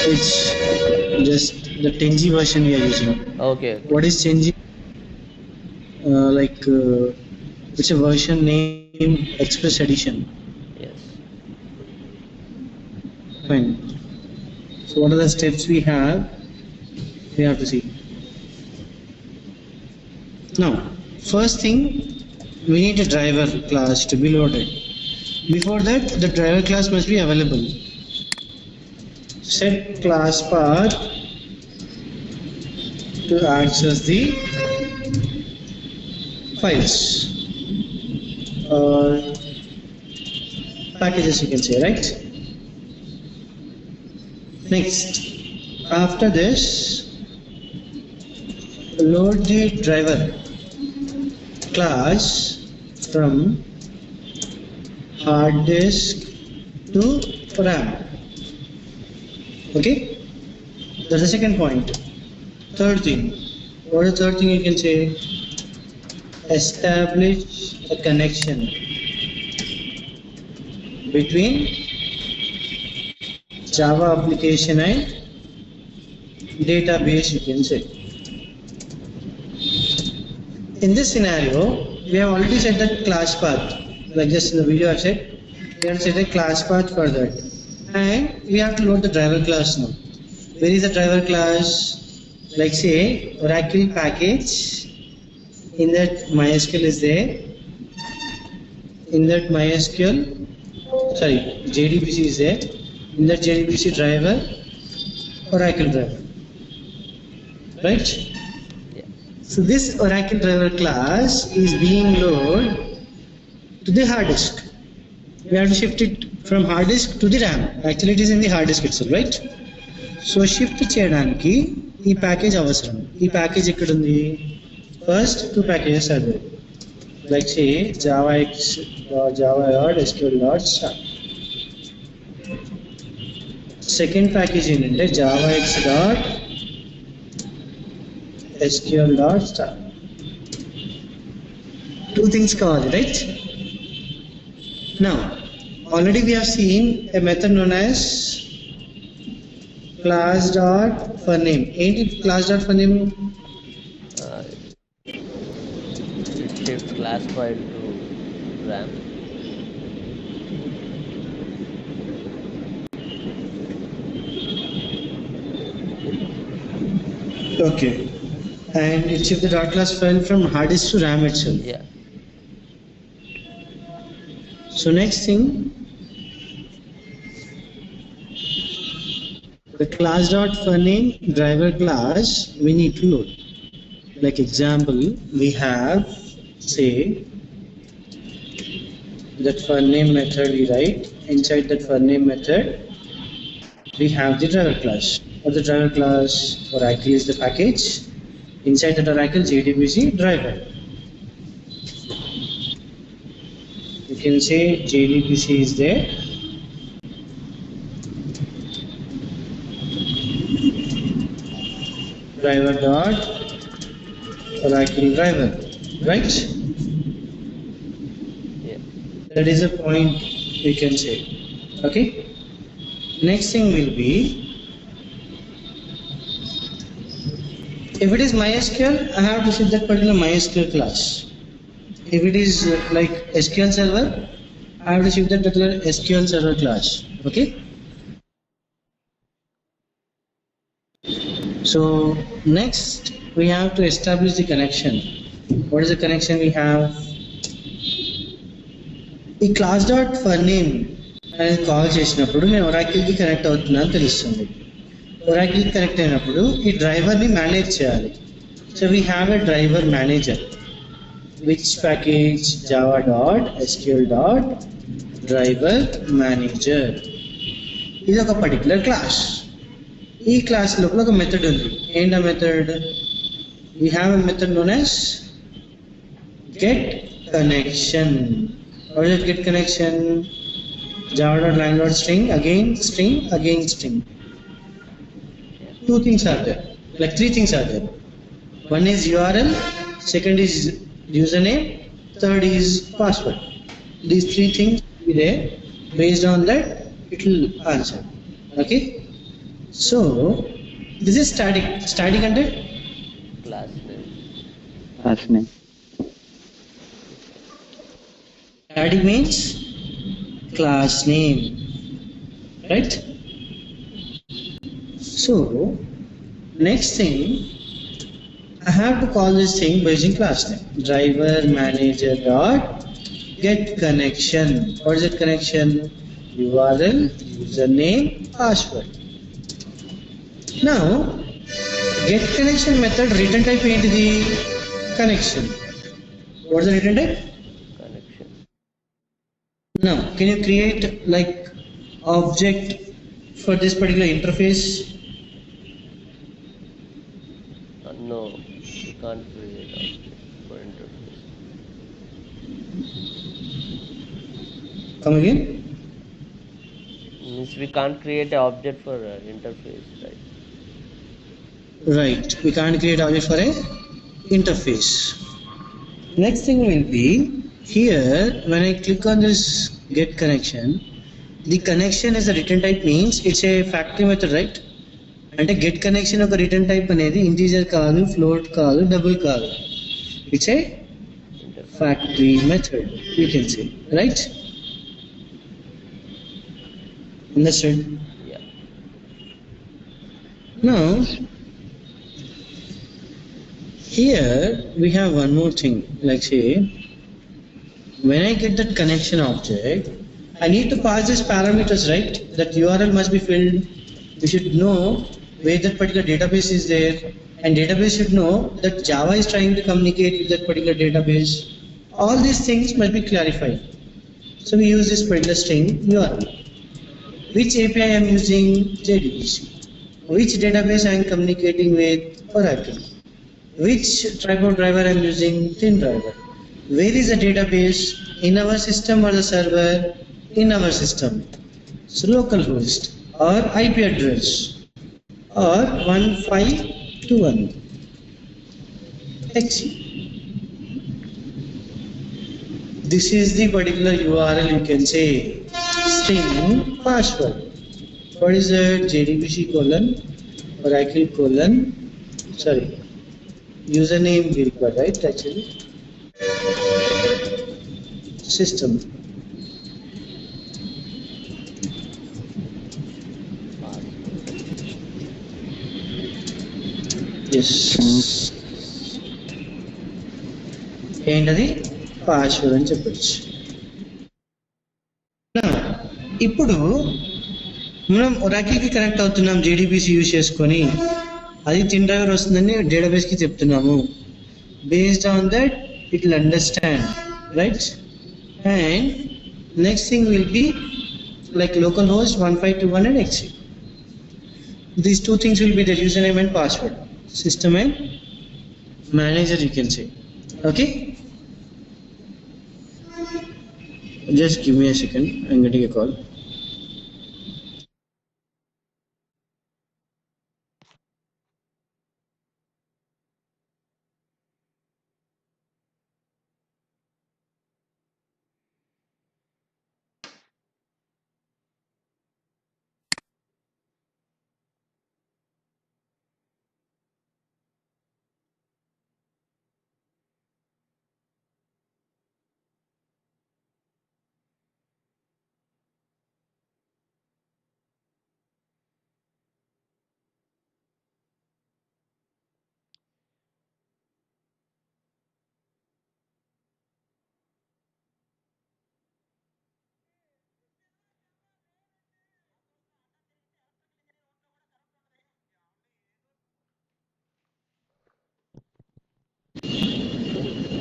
It's just the 10G version we are using. Okay. What is 10G? It's a version named Express Edition. Yes. Fine. So what are the steps we have? We have to see. Now, first thing, we need a driver class to be loaded. Before that, the driver class must be available. Set class path to access the files or packages, you can say, right? Next, after this, load the driver class from hard disk to RAM. Okay, that's the second point. Third thing, what is the third thing you can say? Establish a connection between Java application and database, you can say. In this scenario, we have already set the class path, like just in the video I said, we have set a class path for that. And we have to load the driver class now. Where is the driver class? Like say Oracle package, in that MySQL is there. In that MySQL, sorry, JDBC is there. In that JDBC driver, Oracle driver. Right? So this Oracle driver class is being loaded to the hard disk. We have to shift it from hard disk to the RAM. Actually it is in the hard disk itself, right? So shift cheyadaniki ee package avasaram. Ee package ekkada undi? First two packages are there. Like say javax.java.sql.start. Second package ఏంటంటే javax.sql.start. Two things కావాలి, right? Now, already we have seen a method known as class.forName. Ain't it class.forName? It shifts class file to RAM. Okay. And it shifts the dot class file from hard disk to RAM itself. Yeah. So next thing, the class.forName driver class we need to load. Like example, we have say that forName method we write. Inside that forName method, we have the driver class. Or the driver class Oracle is the package. Inside that Oracle JDBC driver. You can say JDBC is there. Driver dot Oracle driver, right? Yeah. That is a point we can say. Okay. Next thing will be, if it is MySQL, I have to set that particular MySQL class. If it is like SQL Server, I have to shift that particular SQL Server class. Okay. So next we have to establish the connection. What is the connection we have? ఈ class dot for name అనేది call చేసినప్పుడు నేను ఒరాకిల్కి connect అవుతున్నాను తెలుస్తుంది. ఒరాకిల్కి connect అయినప్పుడు ఈ డ్రైవర్ని manage చేయాలి. So we have a driver manager. Which package? java.sql.driver manager. ఇది ఒక పర్టికులర్ క్లాస్. ఈ క్లాస్ లోపల ఒక మెథడ్ ఉంది. ఏంటి ఆ method? We have a method known as get connection. What is get connection? java.lang.string again string. Two things are there. Like three things are there. One is URL, second is username, third is password. These three things will be there. Based on that, it will answer. Okay. So this is static. Static అంటే Class name. Class name. static means class name, right? So next thing, I have to call this thing by using class name. Driver manager dot get connection. What is that connection? URL, username, password. Now get connection method return type ఏంటిది? Connection. What is the return type? Connection. Now can you create like object for this particular interface? No, you can't create object for interface. Come again? Means we can't create an object for interface, right? Right, we can't create object for a interface. Next thing will be here, when I click on this get connection, the connection is the return type means it's a factory method, right? అంటే get connection ఒక return type అనేది integer కాదు, float కాదు, double కాదు, it's a factory method, you can say, right? Understand? Yeah. Now here we have one more thing, like say when I get that connection object, I need to pass these parameters, right? That URL must be filled. We should know where that particular database is there, and database should know that Java is trying to communicate with that particular database. All these things must be clarified. So we use this particular string URL. Which API I am using? JDBC. Which database I am communicating with? Oracle. Which tripod driver I am using? Thin driver. Where is the database? In our system or the server? In our system. So localhost or IP address or 1521 XE. This is the particular URL, you can say string password. What is it? JDBC colon Oracle colon, sorry, username we require, right? Actually system. Yes. ఏంటది? Password అని చెప్పచ్చు. ఇప్పుడు మనం ఒరాకిల్కి connect అవుతున్నాం JDBC use చేసుకొని, అది thin driver వస్తుందని డేటాబేస్కి చెప్తున్నాము. Based on that it will understand, right? And next thing will be like local host 1521 and XE. These two things will be the username and password. System and manager, you can say. Okay, just give me a second, I'm getting a call.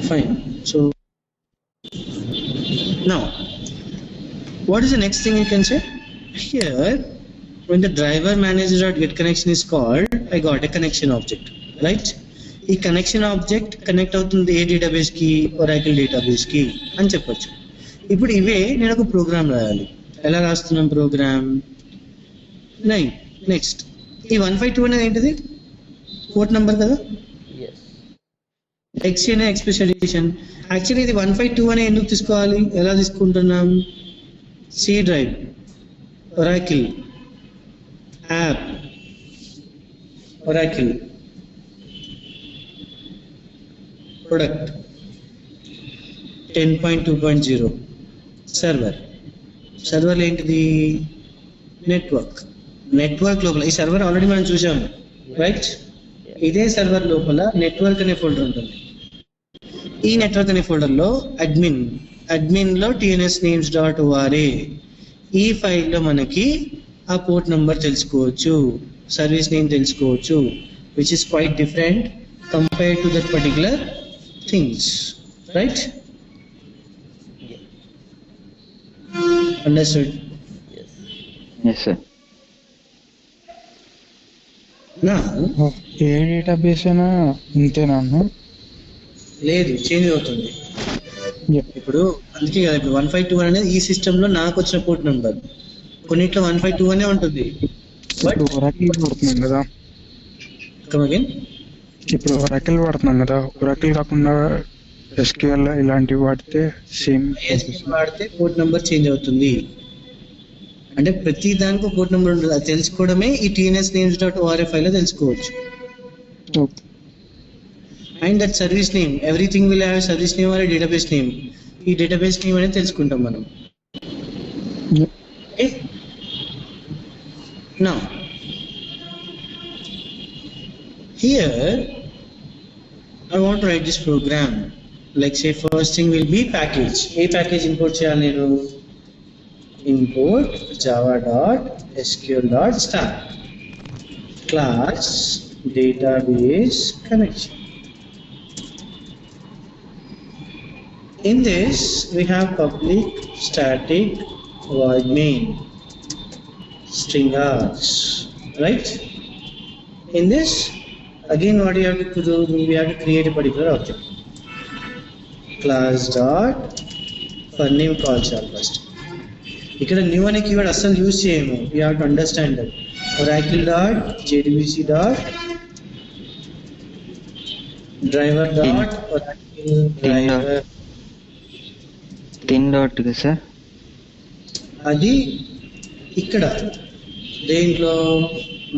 Fine. So now what is the next thing you can say? Here when the driver manager.get connection is called, I got a connection object, right? ఈ connection object connect అవుతుంది ఏ database కి? Oracle database కి అని చెప్పొచ్చు. ఇప్పుడు ఇవే నేను ఒక ప్రోగ్రామ్ రాయాలి. ఎలా రాస్తున్నాం ప్రోగ్రామ్? నెక్స్ట్ ఈ 152 అనేది ఏంటిది? పోర్ట్ నంబర్ కదా. XE అనే ఎక్స్ప్రెస్ ఎడిషన్. యాక్చువల్లీ ఇది 152 అనే ఎందుకు తీసుకోవాలి? ఎలా తీసుకుంటున్నాం? C drive, Oracle, app, Oracle product 10.2.0 server ఏంటిది నెట్వర్క్ లోపల ఈ సర్వర్ ఆల్రెడీ మనం చూసాము రైట్. ఇదే సర్వర్ లోపల నెట్వర్క్ అనే ఫోల్డర్ ఉంటుంది. ఈ నెట్వర్క్ అనే ఫోల్డర్లో అడ్మిన్లో TNS names డాట్ ORA ఈ ఫైల్లో మనకి ఆ పోర్ట్ నెంబర్ తెలుసుకోవచ్చు, సర్వీస్ నేమ్ తెలుసుకోవచ్చు, which is quite different compared to that particular things right. Understood? Yes sir. Now A database అయినా ఇంతేనా అన్న? లేదు, చేంజ్ అవుతుంది. ఇప్పుడు అందుకే కదా ఇప్పుడు 152 అనేది ఈ సిస్టమ్ లో నాకు వచ్చిన పోర్ట్ నెంబర్, కొన్నిట్లో 152 అనే ఉంటుంది. ఇప్పుడు ఒరాకిల్ వాడుతున్నాం కదా, Come again? ఇప్పుడు ఒరాకిల్ వాడుతున్నాం కదా, ఒరాకిల్ కాకుండా SQL ఇలాంటివి వాడితే సేమ్ వాడితే పోర్ట్ నెంబర్ చేంజ్ అవుతుంది. అంటే ప్రతి దానికి పోర్ట్ నెంబర్ ఉంటుంది. అది తెలుసుకోవడమే ఈ TNS names dot ORA file లో తెలుసుకోవచ్చు. And that service name, everything will have service name or database name. ఈ డేటాబేస్ నేమ్ అనేది తెలుసుకుంటాం మనం. Now here I want to write this program. Like say first thing will be package. A package import cheyali nenu. Import java.sql.start class database connection. In this we have public static void main string args, right? In this again what you have to do, we have to create a particular object. Class dot for name call చేయాలి first. ఇక్కడ new అనే keyword అస్సలు use చేయము. You have to understand that. Oracle dot JDBC dot driver dot Oracle driver thin dot కదా sir. అది ఇక్కడ దేంట్లో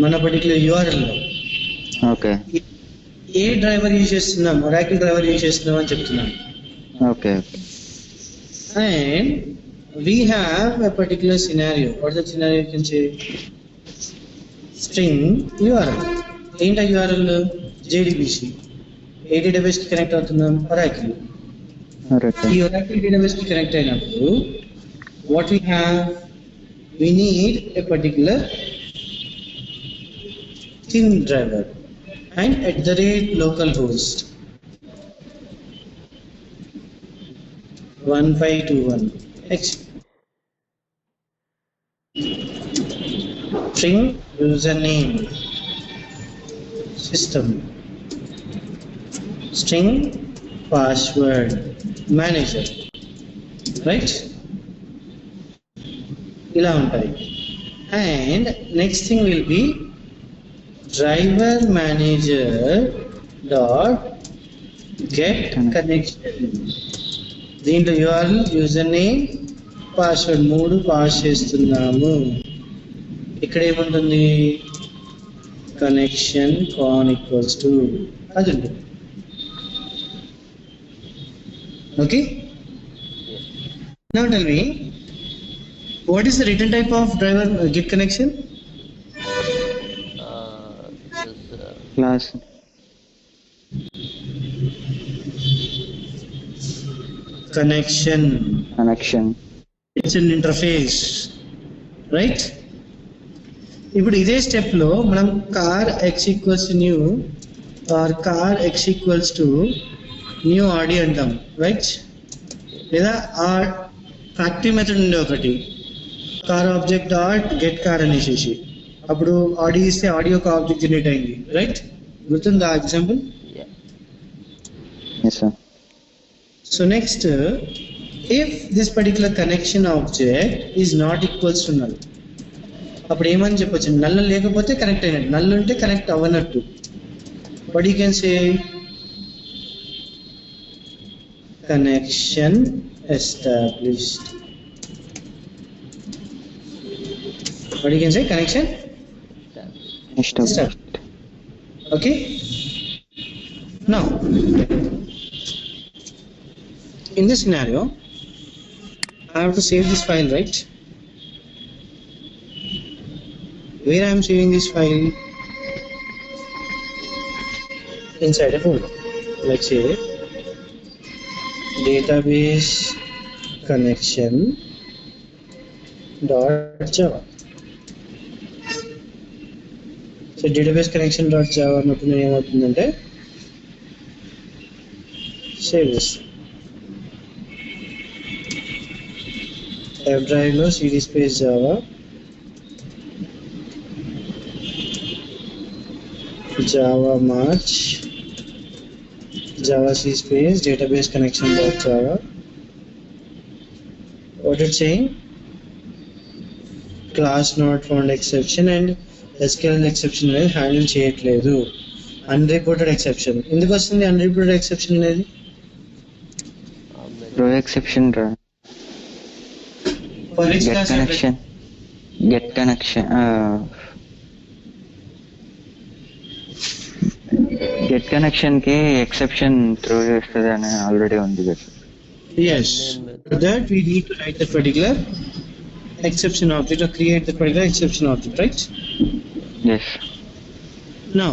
మన పర్టికులర్ URL లో ఓకే ఏ డ్రైవర్ యూజ్ చేస్తున్నాం, Oracle డ్రైవర్ యూజ్ చేస్తున్నాం అని చెప్తున్నాం. Okay And we have a particular scenario. What is the scenario? You can say string URL. ఏంటి URL? JDBC. ఏ డేటాబేస్ కి కనెక్ట్ అవుతున్నాం? Oracle. ఈ Oracle డేటాబేస్ కి కనెక్ట్ అయినప్పుడు what we have, we need a particular thin driver and @localhost 1521 X string username system string password manager, right? ఇలా ఉంటాయి. And next thing will be driver manager dot get connection. దీంట్లో URL user name password 3 pass చేస్తున్నాము. ఇక్కడ ఏముంటుంది? Connection can equals to అది ఉంటుంది. Okay, now tell me what is the return type of driver get connection? Class connection. It's an interface, right? ఇప్పుడు ఇదే step లో మనం car x equals to new or car x equals to new Audi అంటాం, right? లేదా ఆ factory method ఉండే ఒకటి car object dot get car అనేసి అప్పుడు ఆడి ఇస్తే ఆడియో ఒక ఆబ్జెక్ట్ జనరేట్ అయింది, రైట్? గుర్తుందా example? So next, if this particular connection object is not equals to null, అప్పుడు ఏమని చెప్పొచ్చు? నల్ లేకపోతే కనెక్ట్ అయినట్టు, నల్ ఉంటే కనెక్ట్ అవ్వనట్టు. But you can say connection established. But you can say connection established. Okay. Now, in this scenario, I have to save this file, right? Where I am saving this file? Inside a folder. Let's say database connection dot java. So database connection dot java నొక్కిన ఏమవుతుందంటే save చేస్తాం. F drive లో cd space java java march java c space database connection dot java. What it's saying? Class not found exception and SQL exception అనేది handle చేయట్లేదు. Unreported exception ఎందుకు వస్తుంది? Unreported exception అనేది రో ఎక్సెప్షన్ రా. Get connection కి exception throw చేస్తుంది అని ఆల్రెడీ ఉంది కదా. Yes. For that we need to write that particular exception object or create that particular exception object, right? Yes. Now,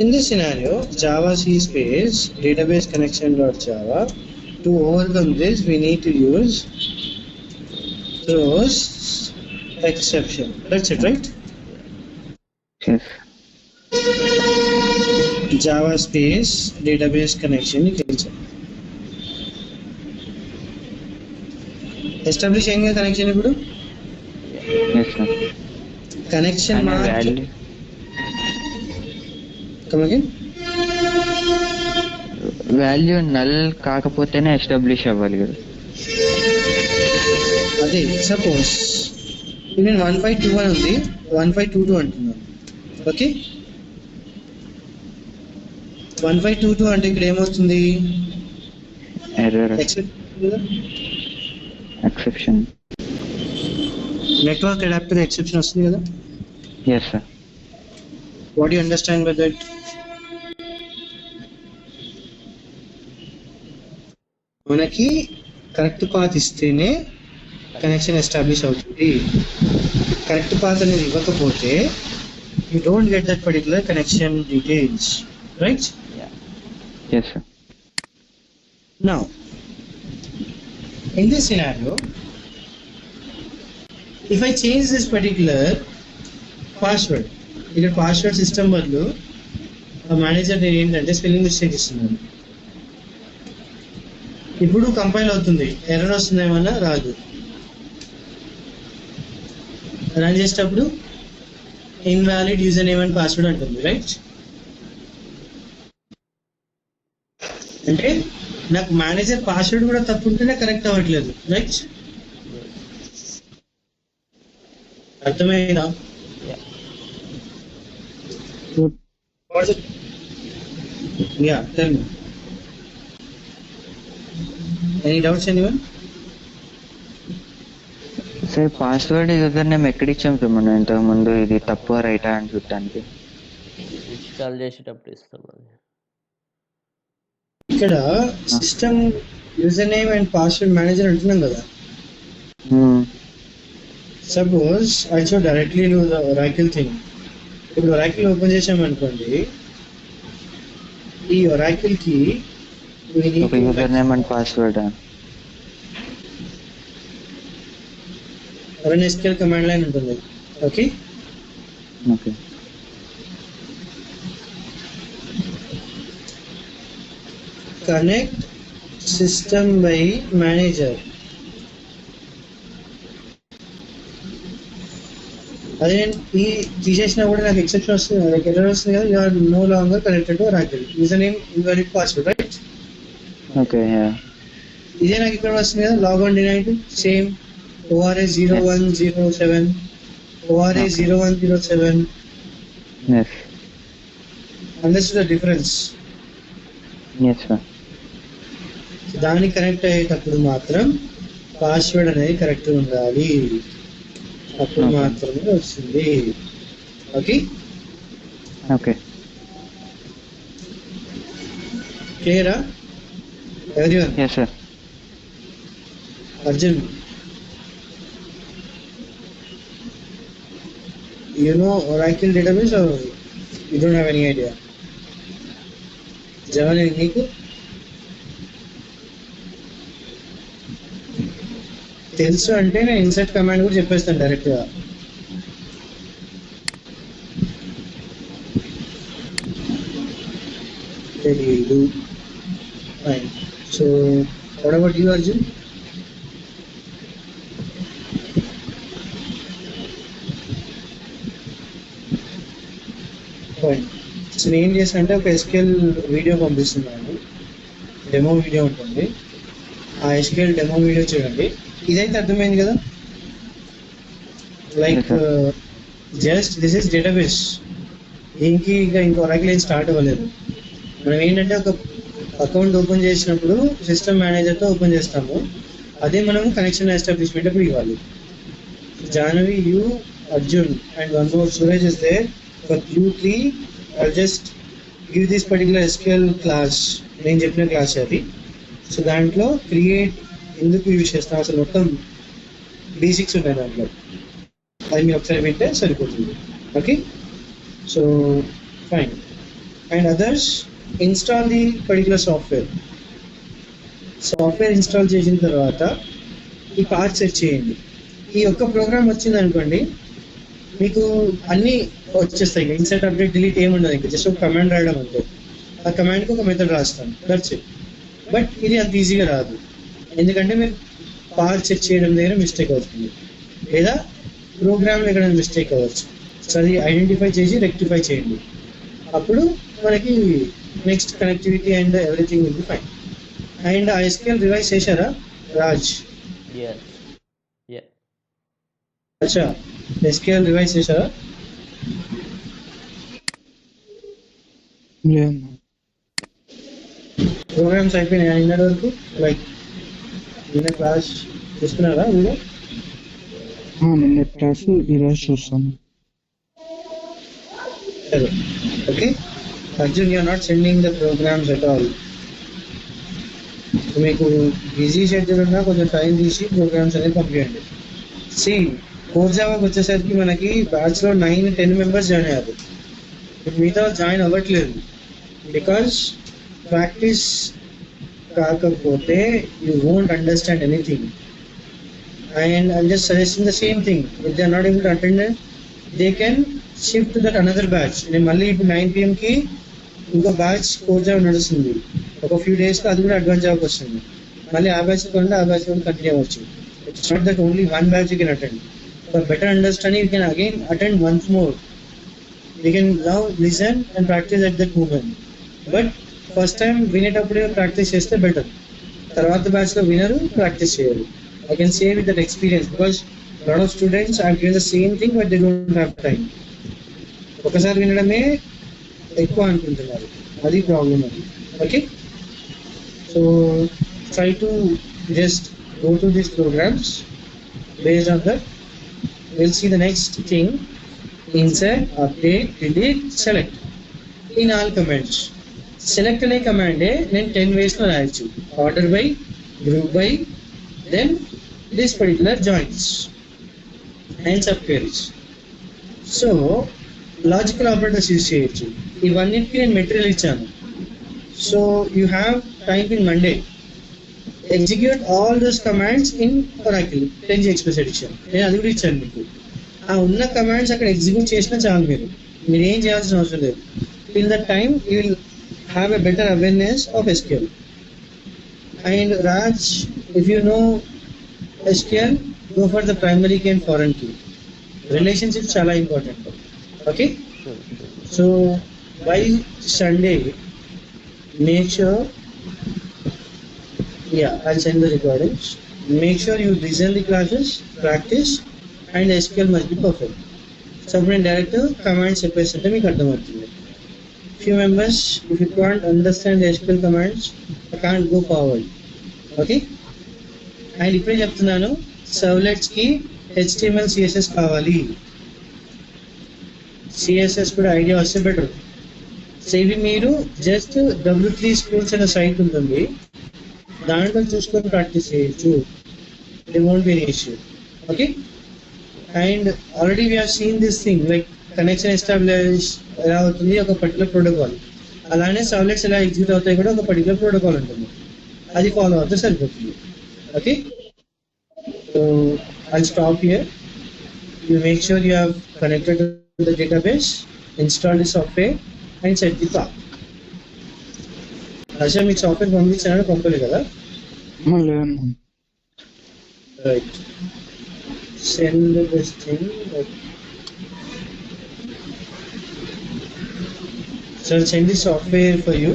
in this scenario, Java C space database connection dot Java. To overcome this, we need to use throws exception. That's it, right? Yes. Java space database connection. You can say. Establish any connection ఇప్పుడు Yes sir. connection And mark value. come again. Value null కాకపోతేనే establish అవ్వాలి కదా. అదే suppose నేను 1.2 అని ఉంది 1.22 అంటున్నాను. Okay 1.22 అంటే ఇక్కడ ఏమవుతుంది? Error exception network adapter exception వస్తుంది కదా. Yes sir. What you understand by that? మనకి కరెక్ట్ పాత్ ఇస్తేనే కనెక్షన్ ఎస్టాబ్లిష్ అవుతుంది. కరెక్ట్ పాత్ అనేది ఇవ్వకపోతే you don't get that particular connection details, right? Yes sir. Now, in this scenario, if I change this particular password, ఇక్కడ password system బదులు manager నేను ఏంటంటే spelling mistake ఇస్తున్నాను. ఇప్పుడు కంపైల్ అవుతుంది, ఎర్రర్ వస్తుంది, ఏమన్నా రాదు. రన్ చేసేటప్పుడు invalid user name and password అంటుంది, రైట్? అంటే నాకు మేనేజర్ పాస్వర్డ్ కూడా తప్పు ఉంటేనే కరెక్ట్ అవ్వట్లేదు, రైట్? అర్థమైందా? Yeah, tell me. Any doubts anyone? Sir password user name ఎక్కడ ఇచ్చాం సార్ మనం ఇంతకు ముందు? ఇది తప్పు రైటా అని చూడటానికి ఇన్స్టాల్ చేసేటప్పుడు ఇస్తాం అది. ఇక్కడ system user name and password manager అంటున్నాం కదా. Suppose I show directly Oracle thing. ఇప్పుడు ఒరాకిల్ ఓపెన్ చేసామనుకోండి, ఈ ఒరాకిల్ కి user name and password run SQL command line ఉంటుంది. Okay, okay. Connect system by manager. అదే ఈ తీసేసినా కూడా నాకు ఎక్సెప్షన్ వస్తుంది, నాకు ఎర్రర్ వస్తుంది కదా. You are no longer connected to Oracle, user name invalid password, right? Okay. ఇదే నాకు ఇక్కడ వస్తుంది కదా, log denied. Same ORA 0107 ORA 0107. Yes. Understood the difference? Yes sir. దానికి కనెక్ట్ అయ్యేటప్పుడు మాత్రం పాస్వర్డ్ అనేది కరెక్ట్ ఉండాలి, అప్పుడు మాత్రమే వస్తుంది. Okay okay. క్లియరా everyone? Yes sir. Arjun, you know Oracle database or you don't have any idea? Javan నీకు తెలుసు అంటే నేను ఇన్సర్ట్ కమాండ్ కూడా చెప్పేస్తాను డైరెక్ట్గా. తెలీదు. Fine. So what about you Arjun? Fine. సో నేను ఏం చేస్తాను అంటే ఒక ఎస్క్యూఎల్ వీడియో పంపిస్తున్నాను, డెమో వీడియో ఉంటుంది. ఆ ఎస్క్యూఎల్ డెమో వీడియో చూడండి. ఇదైతే అర్థమైంది కదా, like just this is database. దీనికి ఇంకా ఒరాకిల్ ఏం స్టార్ట్ అవ్వలేదు. మనం ఏంటంటే ఒక అకౌంట్ ఓపెన్ చేసినప్పుడు సిస్టమ్ మేనేజర్తో ఓపెన్ చేస్తాము, అదే మనం కనెక్షన్ ఎస్టాబ్లిష్మెంట్ అప్పుడు ఇవ్వాలి. Jahnavi, you, Arjun and one more Suresh is there. For you three I'll just give this particular SQL class, నేను చెప్పిన క్లాస్ అది. సో దాంట్లో క్రియేట్ ఎందుకు యూజ్ చేస్తాం అసలు మొత్తం బేసిక్స్ ఉన్నాయి దాంట్లో, అది మీరు ఒకసారి వింటే సరిపోతుంది. Okay, so fine. And others, install the particular software. Software install చేసిన తర్వాత ఈ పాత్ సెట్ చేయండి. ఈ ఒక్క ప్రోగ్రామ్ వచ్చింది అనుకోండి, మీకు అన్నీ వచ్చేస్తాయి. ఇన్సర్ట్, అప్డేట్, డిలీట్ ఏముండదు, ఇంకా జస్ట్ ఒక కమాండ్ రాయడం అంతే. ఆ కమాండ్కి ఒక మెథడ్ రాస్తాను, దట్స్ ఇట్. బట్ ఇది అంత ఈజీగా రాదు, ఎందుకంటే మీరు పాత్ సెట్ చేయడం దగ్గర మిస్టేక్ అవుతుంది, లేదా ప్రోగ్రామ్లో ఎక్కడ మిస్టేక్ అవ్వచ్చు. సో అది ఐడెంటిఫై చేసి రెక్టిఫై చేయండి, అప్పుడు మనకి next connectivity and everything will be fine. And ఆ ఎస్క్యూఎల్ రివైజ్ చేశారా రాజ్? అచ్చా, ఎస్క్యూఎల్ రివైజ్ చేశారా? ప్రోగ్రామ్స్ అయిపోయినాయి నిన్నటి వరకు, లైక్ నిన్న క్లాస్ చూస్తున్నారా మీరు? నిన్న క్లాస్ ఈరోజు చూస్తాను. సరే, okay. Arjun, you are not sending the programs at all. మీకు బిజీ షెడ్యూల్ ఉన్నా కొంచెం టైం తీసి ప్రోగ్రామ్స్ అనేది పంపించండి. కోర్ జావాకి వచ్చేసరికి మనకి బ్యాచ్లో 9-10 మెంబర్స్ జాయిన్ అయ్యారు, మిగతా జాయిన్ అవ్వట్లేదు. బికాజ్ ప్రాక్టీస్ కాకపోతే you won't understand anything. And I'm just suggesting the same thing. If they are not able to attend, they can shift that another batch. నేను మళ్ళీ ఇప్పుడు 9 PM ఇంకో బ్యాచ్ కోర్ జావా నడుస్తుంది, ఒక few డేస్లో అది కూడా అడ్వాన్స్ జాబ్కి వస్తుంది. మళ్ళీ ఆ బ్యాచ్ కంటే ఆ బ్యాచ్ కూడా కంటిన్యూ అవ్వచ్చు. It's not that only one batch you can attend. For better understanding you can again attend once more. You can now listen and practice at that moment. But first time వినేటప్పుడే practice చేస్తే better, తర్వాత బ్యాచ్లో వినరు, practice చేయరు. I can say with that experience, because a lot of students are doing the same thing but they don't have time. ఒకసారి వినడమే ఎక్కువ అనుకుంటున్నారు, అది ప్రాబ్లం అది. Okay, so try to just go through these programs. Based on that, we'll see the next thing: insert, update, delete, select in all commands. Select అనే కమాండే నేను 10 waysలో రాయొచ్చు. Order by, group by, then this particular joins and subqueries. So logical operators use చేయొచ్చు. ఇవన్నిటికీ నేను material ఇచ్చాను. So you have time in Monday, execute all those commands in Oracle 10G Express edition. నేను అది కూడా ఇచ్చాను మీకు. ఆ ఉన్న కమాండ్స్ అక్కడ ఎగ్జిక్యూట్ చేసినా చాలు, మీరు ఏం చేయాల్సిన అవసరం లేదు. Till that time you will have a better awareness of SQL. And Raj, if you know SQL, go for the primary key and foreign key. Relationships చాలా important. Okay, so by Sunday make sure, I'll send the recordings. Make sure you listen the classes, practice, and SQL must be perfect. Subordinate director commands చెప్పేస్తుంటే మీకు అర్థమవుతుంది. Few members, if you can't understand the SQL commands, I can't go forward. Okay, and ఇప్పుడే చెప్తున్నాను, సర్వ్లెట్స్కి HTML CSS కావాలి. CSS కూడా idea వస్తే better. So ఇవి మీరు just W3 schools అనే సైట్ ఉంటుంది, దాంట్లో చూసుకొని ప్రాక్టీస్ చేయొచ్చు. They won't be any issue. Okay, and already we have seen this thing like connection establish ఎలా అవుతుంది ఒక పర్టికులర్ ప్రోటోకాల్, అలానే సర్వ్లెట్స్ ఎలా ఎగ్జిక్యూట్ అవుతాయి కూడా ఒక పర్టికులర్ ప్రోటోకాల్ ఉంటుంది, అది ఫాలో అవుతే సరిపోతుంది. Okay, so I'll stop here. You make sure you have connected to the database, install the software and set the path. Asha, మీకు సాఫ్ట్వేర్ పంపించాను పంపలేదు కదా? లేదన్నా. Right. Send this thing. So I'll send the software for you.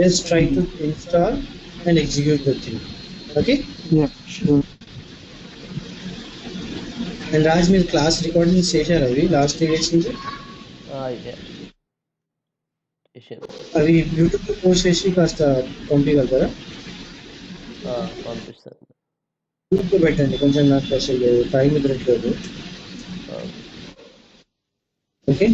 Just try to install and execute the thing. Okay? Yeah, sure. And Raj, మీరు class recording చేశారు అవి last 3 days నుంచి? ఇదే చేసాను. అవి యూట్యూబ్లో పోస్ట్ చేసి కాస్త పంపించగలుగుతారా? పంపిస్తాను. యూట్యూబ్లో పెట్టండి, కొంచెం నాకు అసలు టైం దొరకలేదు. Okay,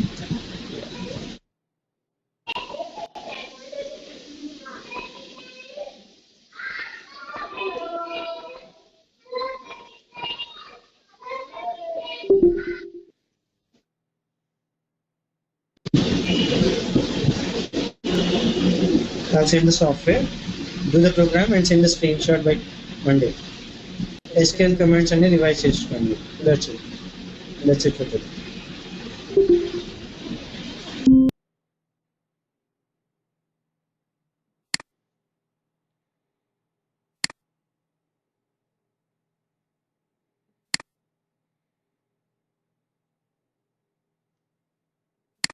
I'll send the software, do the program and send a screenshot by Monday. SQL commands అన్ని రివైజ్ చేసుకోండి. That's it for today.